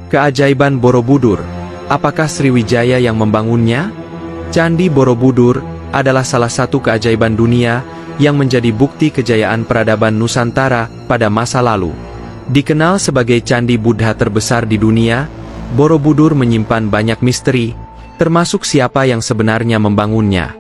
Keajaiban Borobudur. Apakah Sriwijaya yang membangunnya? Candi Borobudur adalah salah satu keajaiban dunia yang menjadi bukti kejayaan peradaban Nusantara pada masa lalu. Dikenal sebagai candi Buddha terbesar di dunia, Borobudur menyimpan banyak misteri, termasuk siapa yang sebenarnya membangunnya.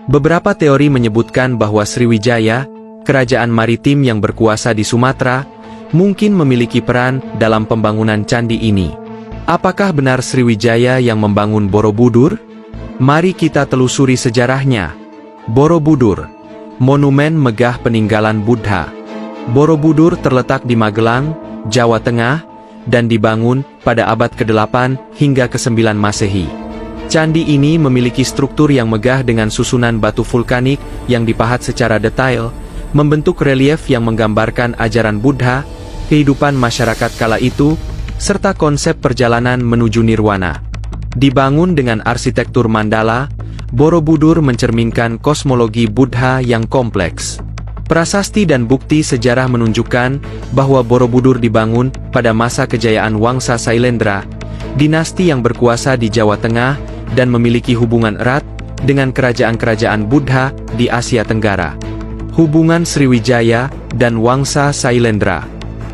Beberapa teori menyebutkan bahwa Sriwijaya, kerajaan maritim yang berkuasa di Sumatera, mungkin memiliki peran dalam pembangunan candi ini. Apakah benar Sriwijaya yang membangun Borobudur? Mari kita telusuri sejarahnya. Borobudur, monumen megah peninggalan Buddha. Borobudur terletak di Magelang, Jawa Tengah, dan dibangun pada abad ke-8 hingga ke-9 Masehi. Candi ini memiliki struktur yang megah dengan susunan batu vulkanik yang dipahat secara detail, membentuk relief yang menggambarkan ajaran Buddha, kehidupan masyarakat kala itu, serta konsep perjalanan menuju nirwana. Dibangun dengan arsitektur mandala, Borobudur mencerminkan kosmologi Buddha yang kompleks. Prasasti dan bukti sejarah menunjukkan bahwa Borobudur dibangun pada masa kejayaan Wangsa Sailendra, dinasti yang berkuasa di Jawa Tengah dan memiliki hubungan erat dengan kerajaan-kerajaan Buddha di Asia Tenggara. Hubungan Sriwijaya dan Wangsa Sailendra.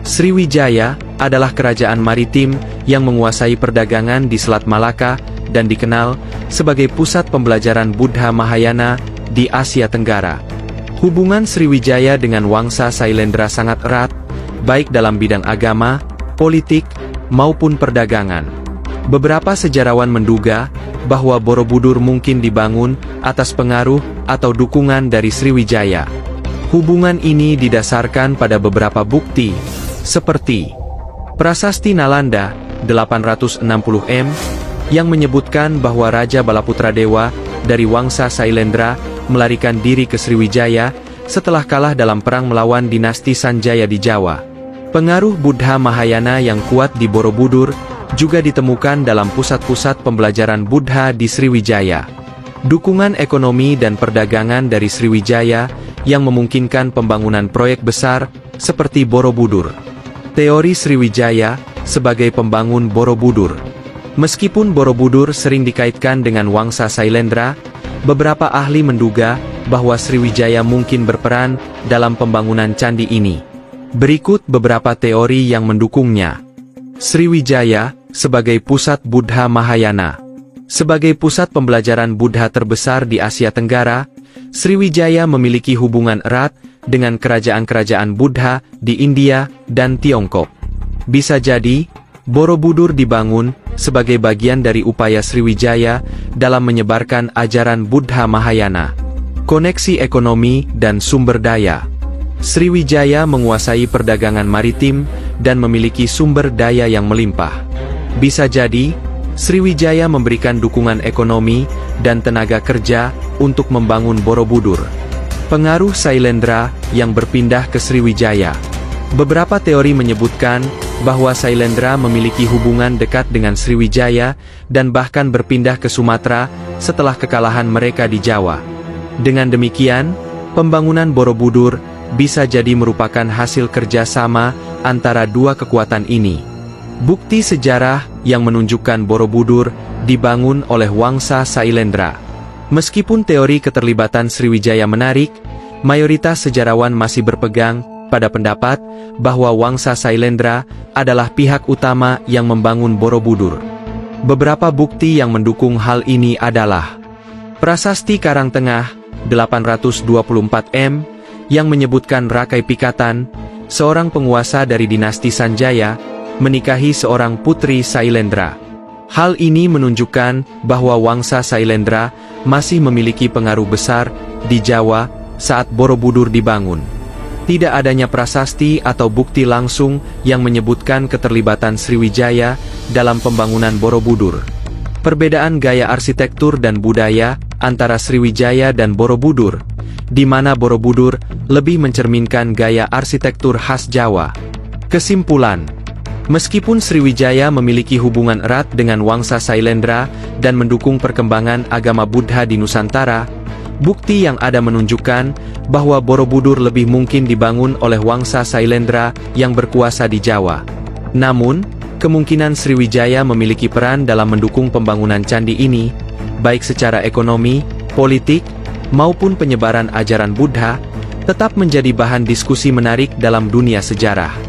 Sriwijaya adalah kerajaan maritim yang menguasai perdagangan di Selat Malaka dan dikenal sebagai pusat pembelajaran Buddha Mahayana di Asia Tenggara. Hubungan Sriwijaya dengan Wangsa Sailendra sangat erat, baik dalam bidang agama, politik, maupun perdagangan. Beberapa sejarawan menduga bahwa Borobudur mungkin dibangun atas pengaruh atau dukungan dari Sriwijaya. Hubungan ini didasarkan pada beberapa bukti, seperti Prasasti Nalanda 860 m, yang menyebutkan bahwa Raja Balaputradewa dari Wangsa Sailendra melarikan diri ke Sriwijaya setelah kalah dalam perang melawan dinasti Sanjaya di Jawa. Pengaruh Buddha Mahayana yang kuat di Borobudur juga ditemukan dalam pusat-pusat pembelajaran Buddha di Sriwijaya. Dukungan ekonomi dan perdagangan dari Sriwijaya yang memungkinkan pembangunan proyek besar seperti Borobudur. Teori Sriwijaya sebagai pembangun Borobudur. Meskipun Borobudur sering dikaitkan dengan Wangsa Sailendra, beberapa ahli menduga bahwa Sriwijaya mungkin berperan dalam pembangunan candi ini. Berikut beberapa teori yang mendukungnya. Sriwijaya sebagai pusat Buddha Mahayana. Sebagai pusat pembelajaran Buddha terbesar di Asia Tenggara, Sriwijaya memiliki hubungan erat dengan kerajaan-kerajaan Buddha di India dan Tiongkok. Bisa jadi, Borobudur dibangun sebagai bagian dari upaya Sriwijaya dalam menyebarkan ajaran Buddha Mahayana. Koneksi ekonomi dan sumber daya. Sriwijaya menguasai perdagangan maritim dan memiliki sumber daya yang melimpah. Bisa jadi, Sriwijaya memberikan dukungan ekonomi dan tenaga kerja untuk membangun Borobudur. Pengaruh Sailendra yang berpindah ke Sriwijaya. Beberapa teori menyebutkan bahwa Sailendra memiliki hubungan dekat dengan Sriwijaya dan bahkan berpindah ke Sumatera setelah kekalahan mereka di Jawa. Dengan demikian, pembangunan Borobudur bisa jadi merupakan hasil kerjasama antara dua kekuatan ini. Bukti sejarah yang menunjukkan Borobudur dibangun oleh Wangsa Sailendra. Meskipun teori keterlibatan Sriwijaya menarik, mayoritas sejarawan masih berpegang pada pendapat bahwa Wangsa Sailendra adalah pihak utama yang membangun Borobudur. Beberapa bukti yang mendukung hal ini adalah Prasasti Karangtengah 824 m yang menyebutkan Rakai Pikatan, seorang penguasa dari dinasti Sanjaya, menikahi seorang putri Sailendra. Hal ini menunjukkan bahwa Wangsa Sailendra masih memiliki pengaruh besar di Jawa saat Borobudur dibangun. Tidak adanya prasasti atau bukti langsung yang menyebutkan keterlibatan Sriwijaya dalam pembangunan Borobudur. Perbedaan gaya arsitektur dan budaya antara Sriwijaya dan Borobudur, di mana Borobudur lebih mencerminkan gaya arsitektur khas Jawa. Kesimpulan, meskipun Sriwijaya memiliki hubungan erat dengan Wangsa Sailendra dan mendukung perkembangan agama Buddha di Nusantara, bukti yang ada menunjukkan bahwa Borobudur lebih mungkin dibangun oleh Wangsa Sailendra yang berkuasa di Jawa. Namun, Kemungkinan Sriwijaya memiliki peran dalam mendukung pembangunan candi ini, baik secara ekonomi, politik, maupun penyebaran ajaran Buddha, tetap menjadi bahan diskusi menarik dalam dunia sejarah.